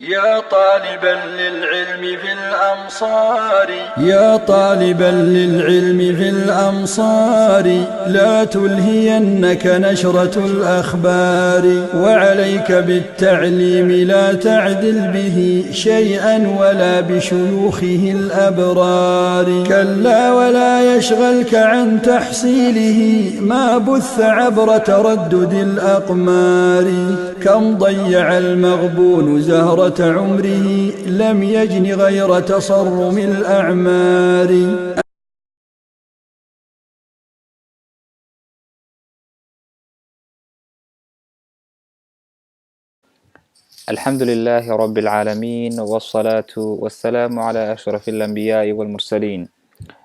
يا طالبا للعلم في الأمصار يا طالبا للعلم في الأمصار لا تلهينك نشرة الأخبار، وعليك بالتعليم لا تعدل به شيئا ولا بشيوخه الأبرار. كلا ولا يشغلك عن تحصيله ما بث عبر تردد الأقمار. كم ضيع المغبون زهرة عمره لم يجن غير تصرم الأعمار. الحمد لله رب العالمين، والصلاة والسلام على أشرف الأنبياء والمرسلين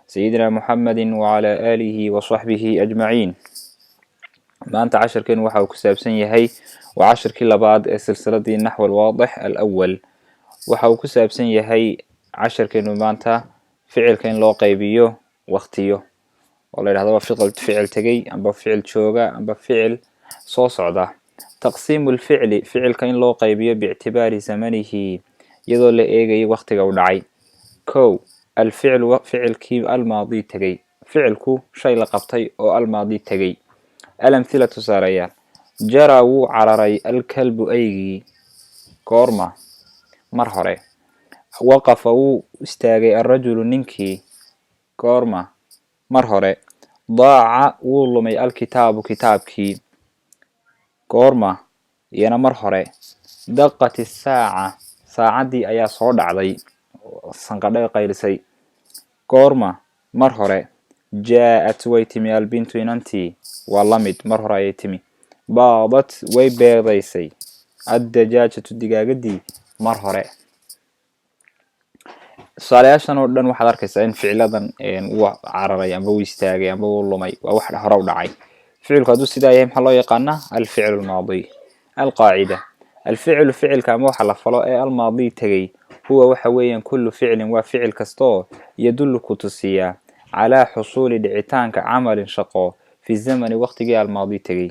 سيدنا محمد وعلى آله وصحبه أجمعين. maanta cashirkeen waxa uu ku saabsan yahay waa cashirkii labaad ee silsiladii naxw alwaadix alawal. waxa uu ku saabsan yahay cashirkeenu maanta ficilka in loo qaybiyo waqtiyo oo la yidhahdo ficil tegay amba ficil jooga amba ficil soo socda. taqsiimu lficli ficilka in loo qaybiyo biictibaari zamanihi iyadoo la eegayo waqtiga u dhacay. kow alficlu ficilkii almaadi tegay, ficilku shay la qabtay oo almaadi tegay. alamhila tusaalayaal: jaraa wuu cararay alkalbu aygii, goorma? mar hore. waqafa wuu istaagay alrajulu ninkii, goorma? mar hore. daaca wuu lumay alkitaabu kitaabkii, goorma? iyana mar hore. daqat isaaca saacaddii ayaa soo dhacday, sanqadhay qaylisay, goorma? mar hore. jaa-at way timi albintu inantii, waa la mid, mar hore ayay timi. baadat way beedaysay addajaajatu digaagadii, mar hore. tusaalayaashan oo dhan waxaad arkaysaa in ficiladan uu cararay amba uu istaagay amba uu lumay waa wax hore u dhacay. ficilku hadduu sidaa yahay maxaa loo yaqaanaa? alficlu almaadi. alqaacida: alficlu ficilka ama waxa la falo ee almaadi tegay huwa waxa weeyaan kullu ficlin waa ficil kastaoo yadullu ku tusiyaa calaa xusuuli dhicitaanka camalin shaqo fi zamani waqtigii almaadi tegay.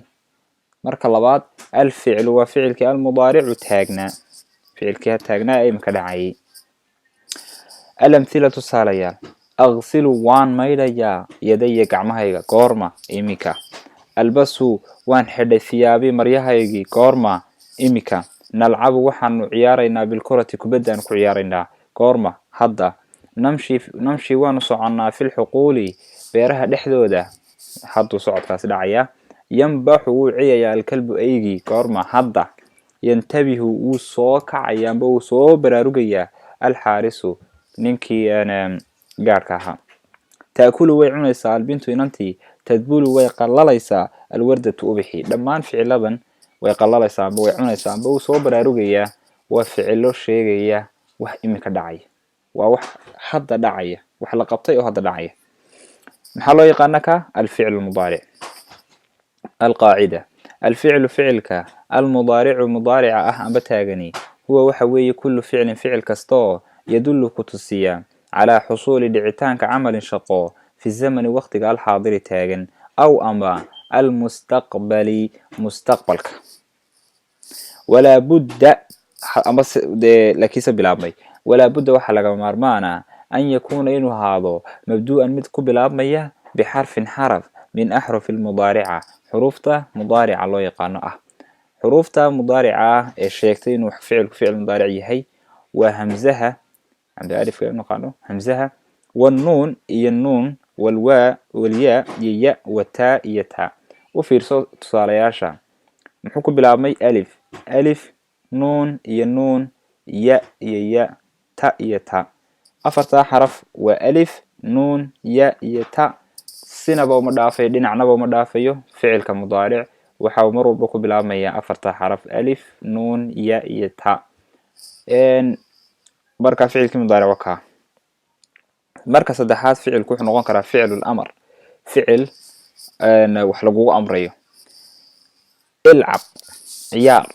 marka labaad, alficlu waa ficilkii almudaaricu taagnaa, ficilkii taagnaa ee imika dhacayay. alamhila tusaalayaal: aqsilu waan maydhayaa yadaya gacmahayga, goorma? imika. albasu waan xidhay thiyaabi maryahaygii, goorma? imika. nalcabu waxaanu ciyaaraynaa bilkurati kubadda aan ku ciyaaraynaa, goorma? hadda. namshi waanu soconnaa filxuquuli beeraha dhexdooda, hadduu socodkaasi dhacaya. yanbaxu wuu ciyayaa alkalbu aygii, goorma? hadda. yantabihu wuu soo kacaya amba wuu soo baraarugayaa alxaarisu ninkii gaadhka ahaa. taakulu way cunaysaa albintu inantii, tadbulu way qallalaysaa alwardatu ubixi. dhammaan ficiladan way qallalaysaa amba way cunaysaa amba wuu soo baraarugayaa waa ficilo sheegaya wax imika dhacaya, waa wax hadda dhacaya, wax la qabtay oo hadda dhacaya. maxaa loo yaqaana ka? alficlu mudaaric. alqaacida: alficlu ficilka almudaaricu mudaarica ah amba taagani huwa waxa weeye kullu ficlin ficil kastaoo yadullu ku tusiyaa calaa xusuuli dhicitaanka camalin shaqo fi zamani waqtiga alxaadiri taagan, aw ama almustaqbali mustaqbalka. walaa budda amba lakiinse bilaabmay. walaa budda waxaa laga maarmaana an yakuuna inuu ahaado mabdu'an mid ku bilaabmaya bixarfin xaraf min axrufi lmudaarica, xuruufta mudaarica loo yaqaano ah. xuruufta mudaarica ah ee sheegtay inuu ficilku ficil mudaaric yahay waa hamzaha, alifka naqaano hamzaha, wannuun iyo nuun, walwaa walyaa iyo ya, wataa iyo taa. u fiirso tusaalayaasha. muxuu ku bilaabmay? alif, alif, nuun iyo nuun, ya iyo ya, ta iyo ta. afartaa xaraf waa alif, nuun, ya iyo ta. sinaba uma dhaafayo, dhinacnaba uma dhaafayo. ficilka mudaaric waxa uu mar walba ku bilaabmaya afartaa xaraf alif, nuun, ya iyo ta. marka ficilkii mudaaric waa kaa. marka saddexaad ficilku wuxuu noqon karaa ficlu lamr, ficil wax lagugu amrayo. ilcab ciyaar,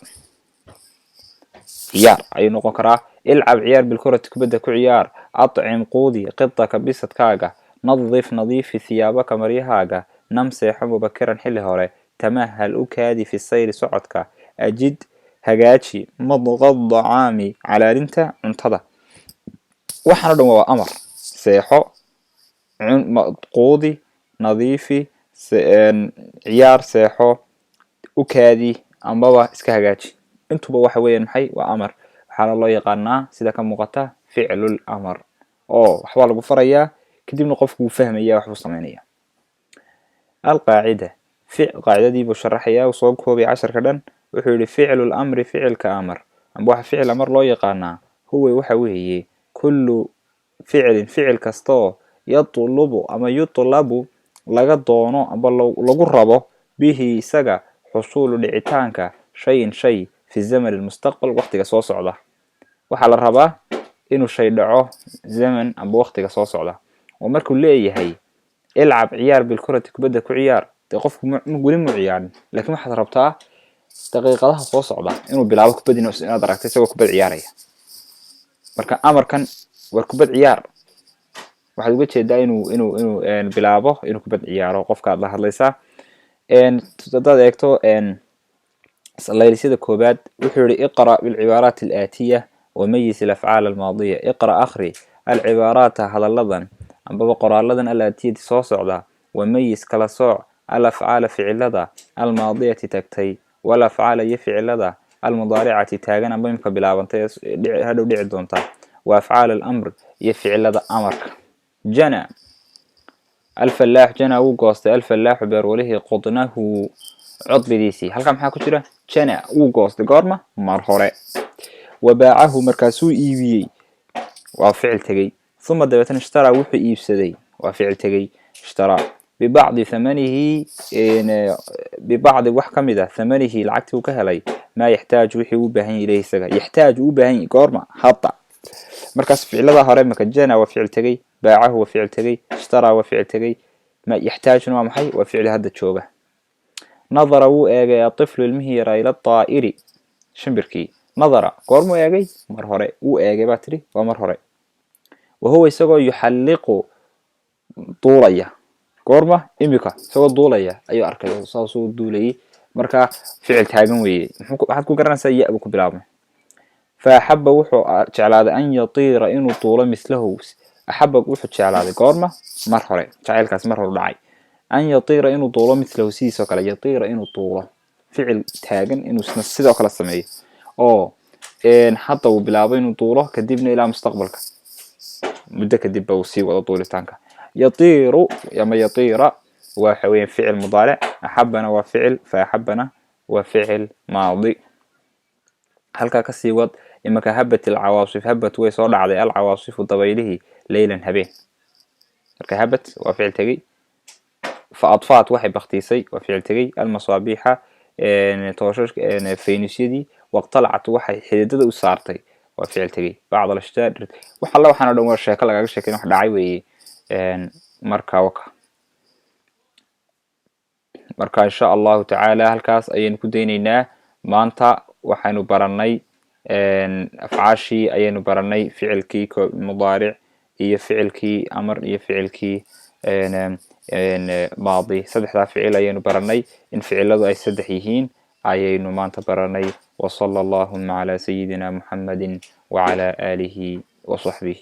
ciyaar ayuu noqon karaa. ilcab ciyaar bilkurati kubadda ku ciyaar. acim quudi qidaka bisadkaaga. nadif nadiifi thiyaabaka maryahaaga. nam seexo mubakiran xilli hore. tamahal u kaadi fi sayri socodka. ajid هجاجي مضغ الطعام على رنتا انتظر وحنا دم أمر سيحو قودي نظيفي عيار سيحو وكادي أمبوا إسكهجاجي انتو بوحوين محي وأمر حال الله يقارنا سيدا كان مقطع فعل الأمر حوال قفرية كدي نقف وفهم إياه وحفظ صمينية القاعدة قاعدة دي بشرحية وصوبك هو بعشر كدن وحول فعل الأمر فعل كأمر أمبوا فعل أمر الله يقارنا هو وحويه كل فعل كستو يطلب أما يطلب laga doono aba lagu rabo bihi isaga xusuul dhicitaanka shay fi zaman almustaqbal waqtiga soo socda waxa la rabaa inuu shay dhaco zaman aba waqtiga soo socda oo markuu leeyahay ilcab ciyaar bil kurati kubada ku ciyaar qofku wali mu ciyaarin laakiin waxa rabtaa daqiiqadaha soo socda inuu bilaabo kubadina inaad aragtay isagoo kubad ciyaaraya marka amarkan war kubad ciyaar waxaad uga jeedaa inuu bilaabo inuu kubad ciyaaro qofka la hadlaysa dad eegto laylisada koobaad wuxuu yiri iqra bil cibaaraat al aatiya wa mayyiz al af'aal al maadiya iqra akhri al cibaaraat hadalladan amba qoraaladan al aatiyada soo socda wa mayyiz kala sooc al af'aal ficilada al maadiyati tagtay wal af'aal ficilada al mudaari'ati taagan amba imka bilaabantay hadhow dhici doonta wa af'aal al amr ficilada amarka جنى الفلاح جنى وقاست الفلاح بيروله قطنه عضب ديسي هل كم حاكو جرا جنى وقاست قارمة مرحورة وباعه مركزو إيبي وفعل تجي ثم دبتن اشترى وحي إيبسدي وفعل تجي اشترى ببعض ثمنه ببعض وحكم ذا ثمنه العكت وكهلي ما يحتاج وحي وبهين إليه سجى يحتاج وبهين قارمة حطة مركز فعل هذا هرم كجنى وفعل تجي باعه وفعل تجي اشترى وفعل تجي ما يحتاج نوع محي وفعل هذا الشوبة نظر وآجي طفل المهير إلى الطائر شمبركي نظر قرمو آجي مرهري وآجي باتري ومرهري وهو يسوي يحلق طولية قرمة إميكا سوى طولية أي أركي صوصو دولي مركا فعل تاجن وي حدكو قرن سيء بكو بلامه فأحب وحو جعل أن يطير إنه طول مثله أحبك وحد شعلاده قارمة مرحلة شعيل كاس مرحلة دعي أن يطير إنه طوله مثله سيسو كلا يطير إنه طوله فعل تاجن إنه سنسيده كلا السمية إن حتى وبلابه إنه طوله كدبنا إلى مستقبلك مدة كدبه وسي ولا طول تانك يطير يما يطير وحوين فعل مضارع أحبنا وفعل فأحبنا وفعل ماضي هل كاسي وض إما كهبت العواصف هبت ويصار على العواصف وضبيله ليلا هبين كهبت وفعل تجي فأطفأت واحد باختيسي وفعل تجي المصابيح توشش فينيسيدي واقتلعت واحد حديدة وصارتي وفعل تجي بعض الأشجار وحلا وحنا دور شكل على شكل واحد عيوي مركا وكا مركا إن شاء الله تعالى هالكاس أين كدينينا ما أنت وحنو برني أفعاشي أين برني فعل كي مضارع يفعل كي أمر يفعل كي ماضي صدح ذا فعل أين برني إن فعل أي صدحيهين أين ما أنت برني وصلى اللهم على سيدنا محمد وعلى آله وصحبه.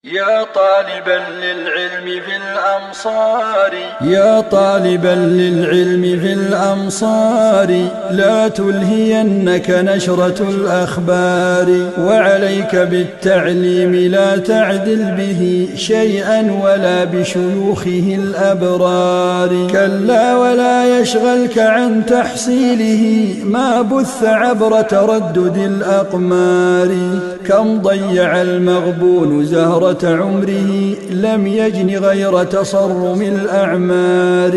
يا طالبا للعلم في الأمصار يا طالبا للعلم في الأمصار لا تلهينك نشرة الأخبار وعليك بالتعليم لا تعدل به شيئا ولا بشيوخه الأبرار كلا ولا يشغلك عن تحصيله ما بث عبر تردد الأقمار كم ضيع المغبون زهرة عمره لم يجن غير تصرم الأعمار